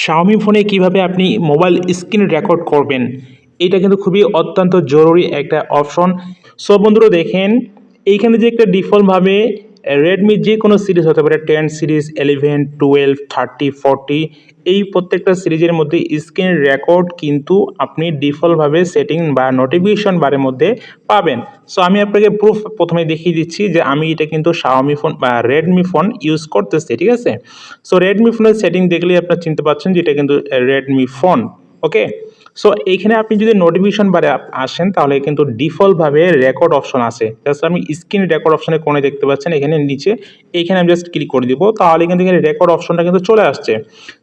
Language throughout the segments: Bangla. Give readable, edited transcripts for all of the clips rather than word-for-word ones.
Xiaomi ফোনে কিভাবে আপনি মোবাইল স্ক্রিন রেকর্ড করবেন, এটা কিন্তু খুবই অত্যন্ত জরুরি একটা অপশন। সো বন্ধুরা দেখেন, এইখানে যে একটা ডিফল্টভাবে রেডমি যে কোনো সিরিজ হতে পারে 10 সিরিজ, 11, 12, 30, 40, এই প্রত্যেকটা সিরিজের মধ্যে স্ক্রিন রেকর্ড কিন্তু আপনি ডিফল্টভাবে সেটিং বা নোটিফিকেশন বারের মধ্যে পাবেন। সো আমি আপনাকে প্রুফ প্রথমে দেখিয়ে দিচ্ছি যে আমি এটা কিন্তু Xiaomi ফোন বা রেডমি ফোন ইউজ করতেছি, ঠিক আছে। সো রেডমি ফোনের সেটিং দেখলেই আপনারা চিনতে পারছেন যে এটা কিন্তু রেডমি ফোন। ওকে, সো এইখানে আপনি যদি নোটিফিকেশন বারে আসেন তাহলে কিন্তু ডিফল্টভাবে রেকর্ড অপশন আছে। জাস্ট আমি স্ক্রিন রেকর্ড অপশনে কোণে দেখতে পাচ্ছেন এখানে নিচে, এইখানে আমি জাস্ট ক্লিক করে দিব, তাহলে কিন্তু এখানে রেকর্ড অপশনটা কিন্তু চলে আসছে।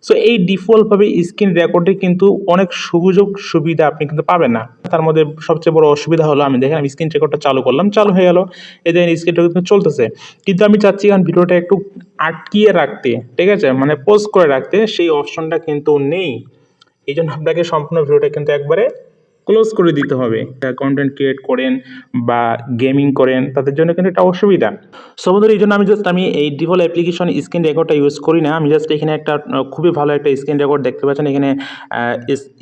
সো এই ডিফল্টভাবে স্ক্রিন রেকর্ডে কিন্তু অনেক সুযোগ সুবিধা আপনি কিন্তু পাবেন না। তার মধ্যে সবচেয়ে বড় অসুবিধা হলো, আমি দেখেন আমি স্ক্রিন রেকর্ডটা চালু করলাম, চালু হয়ে গেল, এই দেখেন স্ক্রিন রেকর্ড কিন্তু চলতেছে, কিন্তু আমি চাচ্ছি এখন ভিডিওটা একটু আটকিয়ে রাখতে, ঠিক আছে, মানে পোজ করে রাখতে, সেই অপশনটা কিন্তু নেই। এই জন্য আপনাকে সম্পূর্ণ ভিডিওটা কিন্তু একবারে ক্লোজ করে দিতে হবে। কন্টেন্ট ক্রিয়েট করেন বা গেমিং করেন, তাদের জন্য কিন্তু এটা অসুবিধা। সো বন্ধুরা এই জন্য আমি এই ডিফল্ট অ্যাপ্লিকেশন স্ক্রিন রেকর্ডটা ইউজ করি না। আমি জাস্ট এখানে একটা খুবই ভালো একটা স্ক্রিন রেকর্ড দেখতে পাচ্ছেন। এখানে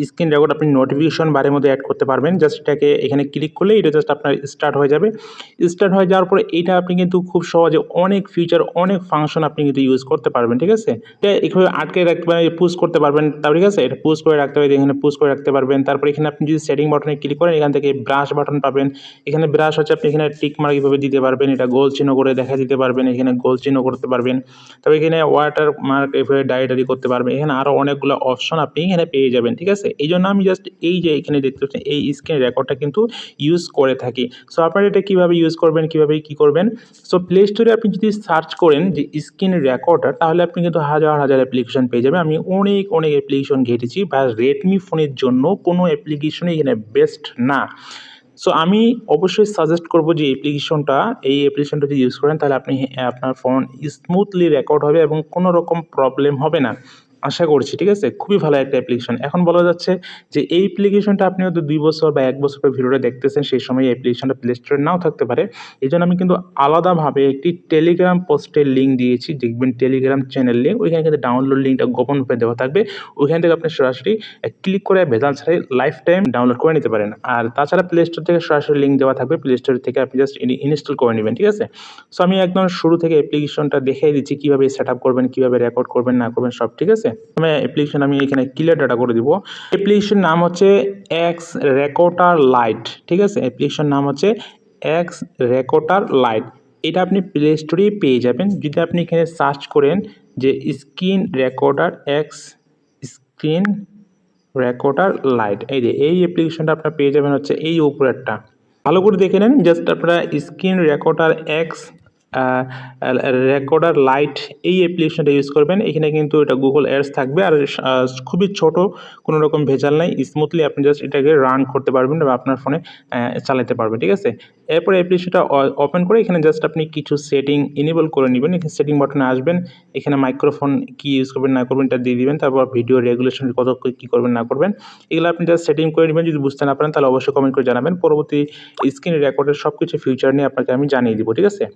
স্ক্রিন রেকর্ড আপনি নোটিফিকেশন বারের মধ্যে অ্যাড করতে পারবেন। জাস্ট এটাকে এখানে ক্লিক করলে এটা জাস্ট আপনার স্টার্ট হয়ে যাবে। স্টার্ট হয়ে যাওয়ার পরে এইটা আপনি কিন্তু খুব সহজে অনেক ফিচার, অনেক ফাংশন আপনি কিন্তু ইউজ করতে পারবেন, ঠিক আছে। এটা এইভাবে আটকে রাখতে পারেন, পুশ করতে পারবেন, তারপর ঠিক আছে, এটা পুশ করে রাখতে হবে, এখানে পুশ করে রাখতে পারবেন। তারপর এখানে আপনি যদি সেটিং বাটনে ক্লিক করেন, এখান থেকে ব্রাশ বাটন পাবেন। এখানে ব্রাশ হচ্ছে আপনি এখানে টিক মার্ক এভাবে দিতে পারবেন, এটা গোল চিহ্ন করে দেখা দিতে পারবেন, এখানে গোল চিহ্ন করতে পারবেন। তবে এখানে ওয়াটার মার্ক এভাবে ডায়েরি করতে পারবেন। এখানে আরও অনেকগুলো অপশন আপনি এখানে পেয়ে যাবেন, ঠিক আছে। এই জন্য আমি জাস্ট এই যে এখানে দেখতে পাচ্ছেন এই স্ক্রিন রেকর্ডটা কিন্তু ইউজ করে থাকি। সো আপনারা এটা কীভাবে ইউজ করবেন, কীভাবে কী করবেন, সো প্লে স্টোরে আপনি যদি সার্চ করেন যে স্ক্রিন রেকর্ডার, তাহলে আপনি কিন্তু হাজার হাজার অ্যাপ্লিকেশন পেয়ে যাবেন। আমি অনেক অনেক অ্যাপ্লিকেশন ঘেটেছি, বা রেডমি ফোনের জন্য কোনো অ্যাপ্লিকেশনই এখানে বেস্ট না। সো আমি অবশ্যই সাজেস্ট করব যে এই অ্যাপ্লিকেশনটা যদি ইউজ করেন তাহলে আপনি আপনার ফোন স্মুথলি রেকর্ড হবে এবং কোনো রকম প্রবলেম হবে না, আশা করছি, ঠিক আছে। খুবই ভালো একটা অ্যাপ্লিকেশন। এখন বলা যাচ্ছে যে এই অ্যাপ্লিকেশনটা আপনি হয়তো 2 বছর বা 1 বছর পর ভিডিওটা দেখতেছেন, সেই সময় এই অ্যাপ্লিকেশনটা প্লে স্টোরে নাও থাকতে পারে। এজন্য আমি কিন্তু আলাদাভাবে একটি টেলিগ্রাম পোস্টের লিঙ্ক দিয়েছি, দেখবেন টেলিগ্রাম চ্যানেল লিঙ্ক, ওইখানে কিন্তু ডাউনলোড লিঙ্কটা গোপনভাবে দেওয়া থাকবে। ওইখান থেকে আপনি সরাসরি ক্লিক করে ভেজাল ছাড়াই লাইফ টাইম ডাউনলোড করে নিতে পারেন। আর তাছাড়া প্লে স্টোর থেকে সরাসরি লিঙ্ক দেওয়া থাকবে, প্লে স্টোর থেকে আপনি জাস্ট ইনস্টল করে নেবেন, ঠিক আছে। সো আমি একদম শুরু থেকে অ্যাপ্লিকেশনটা দেখিয়ে দিচ্ছি কীভাবে সেট আপ করবেন, কীভাবে রেকর্ড করবেন না করবেন সব, ঠিক আছে। অ্যাপ্লিকেশন আমি এখানে ক্লিয়ার ডাটা করে দিব। অ্যাপ্লিকেশন নাম হচ্ছে এক্স রেকর্ডার লাইট, ঠিক আছে। অ্যাপ্লিকেশন নাম হচ্ছে এক্স রেকর্ডার লাইট। এটা আপনি প্লে স্টোরেই পেয়ে যাবেন। যদি আপনি এখানে সার্চ করেন যে screen recorder screen recorder light, এই যে এই অ্যাপ্লিকেশনটা আপনারা পেয়ে যাবেন হচ্ছে এই উপরেরটা। ভালো করে দেখে নেন, জাস্ট আপনারা স্ক্রিন রেকর্ডার রেকর্ডার লাইট এই অ্যাপ্লিকেশনটা ইউজ করবেন। এখানে কিন্তু এটা গুগল এডস থাকবে, আর খুবই ছোট, কোনো রকম ভেজাল নাই, স্মুথলি আপনি জাস্ট এটাকে রান করতে পারবেন বা আপনার ফোনে চালাতে পারবেন, ঠিক আছে। এরপরে অ্যাপ্লিকেশনটা ওপেন করে এখানে জাস্ট আপনি কিছু সেটিং ইনেবল করে নেবেন। এখানে সেটিং বাটনে আসবেন, এখানে মাইক্রোফোন কি ইউজ করবেন না করবেন এটা দিয়ে দিবেন, তারপর ভিডিও রেগুলেশন কত কী করবেন না করবেন এগুলো আপনি জাস্ট সেটিং করে নেবেন। যদি বুঝতে না পারেন তাহলে অবশ্যই কমেন্ট করে জানাবেন। পরবর্তী স্ক্রিন রেকর্ডের সব কিছু ফিউচার নিয়ে আপনাকে আমি জানিয়ে দিব, ঠিক আছে।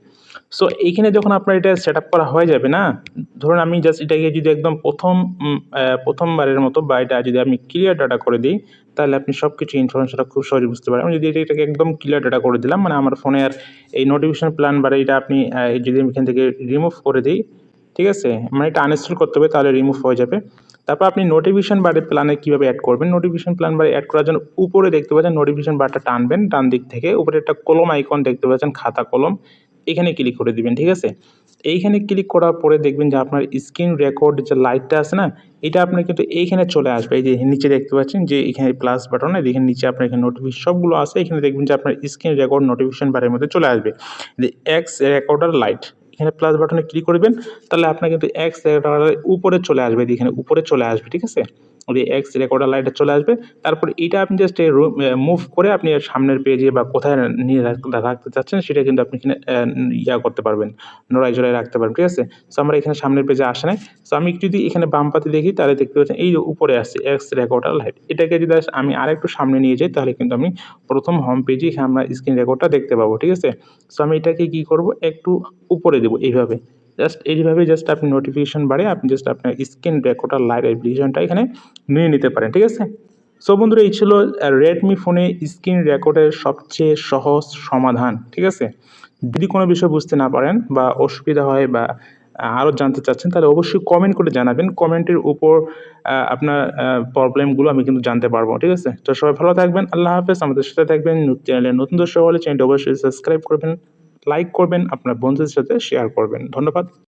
সো এইখানে যখন আপনার এটা সেট আপ করা হয়ে যাবে না, ধরুন আমি জাস্ট এটাকে যদি একদম প্রথমবারের মতো বা এটা যদি আমি ক্লিয়ার ডাটা করে দিই, তাহলে আপনি সব কিছু ইনফরমেশনটা খুব সহজে বুঝতে পারেন। আমি যদি এটাকে একদম ক্লিয়ার ডাটা করে দিলাম, মানে আমার ফোনে আর এই নোটিফিকেশন প্ল্যান বা এটা আপনি যদি এখান থেকে রিমুভ করে দিই, ঠিক আছে, মানে এটা আনইনস্টল করতে হবে, তাহলে রিমুভ হয়ে যাবে। তারপর আপনি নোটিফিকেশন বারের প্ল্যানে কীভাবে অ্যাড করবেন, নোটিফিকেশন প্ল্যান বারে অ্যাড করার জন্য উপরে দেখতে পাচ্ছেন নোটিফিকেশন বারটা টানবেন ডান দিক থেকে, উপরে একটা কলম আইকন দেখতে পাচ্ছেন, খাতা কলম, এখানে ক্লিক করে দিবেন, ঠিক আছে। এইখানে ক্লিক করার পরে দেখবেন যে আপনার স্ক্রিন রেকর্ড যে লাইটটা আছে না, এটা আপনার কিন্তু এইখানে চলে আসবে। এই যে নিচে দেখতে পাচ্ছেন যে এখানে প্লাস বাটন, দেখেন নিচে আপনার এখানে নোটিফিকেশন সবগুলো আছে, এখানে দেখবেন যে আপনার স্ক্রিন রেকর্ড নোটিফিকেশন বারের মধ্যে চলে আসবে যে এক্স রেকর্ডার লাইট। এখানে প্লাস বাটনে ক্লিক করবেন, তাহলে আপনার কিন্তু এক্স রেকর্ডারের উপরে চলে আসবে, এখানে উপরে চলে আসবে, ঠিক আছে। ওই এক্স রেকর্ডার লাইটে চলে আসবে। তারপর এটা আপনি জাস্ট মুভ করে আপনি সামনের পেজে বা কোথায় নিয়ে রাখতে চাচ্ছেন সেটা কিন্তু আপনি এখানে করতে পারবেন, নড়াই চড়াই রাখতে পারবেন, ঠিক আছে। সো আমার এখানে সামনের পেজে আসে নাই। সো আমি যদি এখানে বাম পাতে দেখি তাহলে দেখতে পাচ্ছেন এই যে উপরে আসছে এক্স রেকর্ডার লাইট। এটাকে যদি আমি আরেকটু সামনে নিয়ে যাই তাহলে কিন্তু আমি প্রথম হোম পেজে আমরা স্ক্রিন রেকর্ডটা দেখতে পাবো, ঠিক আছে। সো আমি এটাকে কি করব, একটু উপরে দেবো এইভাবে, জাস্ট এইভাবে জাস্ট আপনি নোটিফিকেশন বাড়ে আপনি জাস্ট আপনার স্ক্রিন রেকর্ডার লাইট অ্যাপ্লিকেশনটা এখানে নিয়ে নিতে পারেন, ঠিক আছে? সো বন্ধুরা এই ছিল রেডমি ফোনে স্ক্রিন রেকর্ডের সবচেয়ে সহজ সমাধান, ঠিক আছে? যদি কোনো বিষয় বুঝতে না পারেন বা অসুবিধা হয় বা আরও জানতে চাচ্ছেন তাহলে অবশ্যই কমেন্ট করে জানাবেন। কমেন্টের উপর আপনার প্রবলেমগুলো আমি কিন্তু জানতে পারবো, ঠিক আছে? তো সবাই ভালো থাকবেন। আল্লাহ হাফেজ। আমাদের সাথে থাকবেন। চ্যানেলে নতুন দর্শক হলে চ্যানেলটি অবশ্যই সাবস্ক্রাইব করবেন, লাইক করবেন, আপনার বন্ধুদের সাথে শেয়ার করবেন। ধন্যবাদ।